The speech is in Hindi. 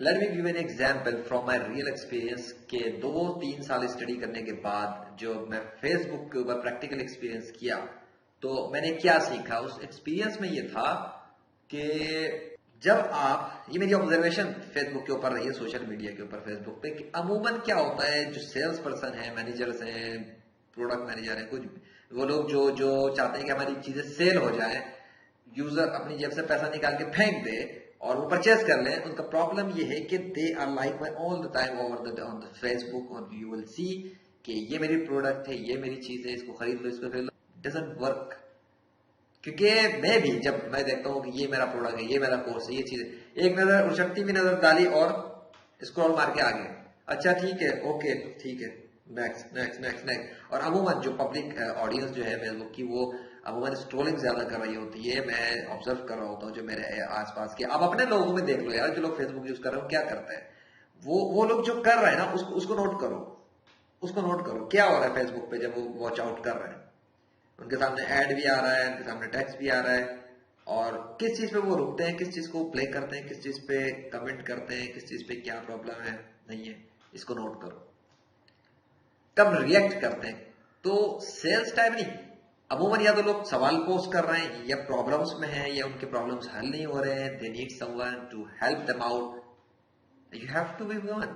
Let me give an example from my real experience के 2-3 साल स्टडी करने के बाद जो मैं फेसबुक के ऊपर प्रैक्टिकल एक्सपीरियंस किया तो मैंने क्या सीखा उस एक्सपीरियंस में ये था कि जब आप, ये मेरी ऑब्जर्वेशन फेसबुक के ऊपर रही है, सोशल मीडिया के ऊपर फेसबुक पे, कि अमूमन क्या होता है जो सेल्स पर्सन है, मैनेजर्स हैं, प्रोडक्ट मैनेजर हैं, कुछ वो लोग जो जो चाहते हैं कि हमारी चीजें सेल हो जाए, यूजर अपनी जेब से पैसा निकाल के फेंक दे और वो परचेज कर लें, उनका प्रॉब्लम ये है कि they are like my all the time over the on the Facebook और यू विल सी कि ये मेरी प्रोडक्ट है, ये मेरी चीज है, इसको खरीद लो, इसको खरीद लो। Doesn't work. क्योंकि मैं भी जब मैं देखता हूँ कि ये मेरा प्रोडक्ट है, ये मेरा कोर्स है, ये चीज है, एक नजर उछटती भी नजर डाली और स्क्रॉल मार के आगे, अच्छा ठीक है, ओके ठीक है, नेक्स्ट नेक्स्ट नेक्स्ट नेक्स्ट। और अमूमन जो पब्लिक ऑडियंस जो है फेसबुक की, वो अमूमन स्क्रोलिंग ज्यादा कर रही होती है। मैं ऑब्जर्व कर रहा होता हूँ जो मेरे आसपास के, अब अपने लोगों में देख लो यार, जो लोग फेसबुक यूज कर रहे हो क्या करते हैं, वो लोग जो कर रहे हैं ना, उसको नोट करो, उसको नोट करो क्या हो रहा है फेसबुक पे जब वो वॉच आउट कर रहे हैं। उनके सामने ऐड भी आ रहा है, उनके सामने टेक्स्ट भी आ रहा है, और किस चीज पे वो रुकते हैं, किस चीज को प्ले करते हैं, किस चीज पे कमेंट करते हैं, किस चीज पे क्या प्रॉब्लम है, नहीं है, इसको नोट करो। कब रिएक्ट करते हैं, तो सेल्स टाइम नहीं, अमूमन या तो लोग सवाल पोस्ट कर रहे हैं, या प्रॉब्लम्स में हैं, या उनके प्रॉब्लम्स हल नहीं हो रहे हैं, they need someone to help them out, you have to be one.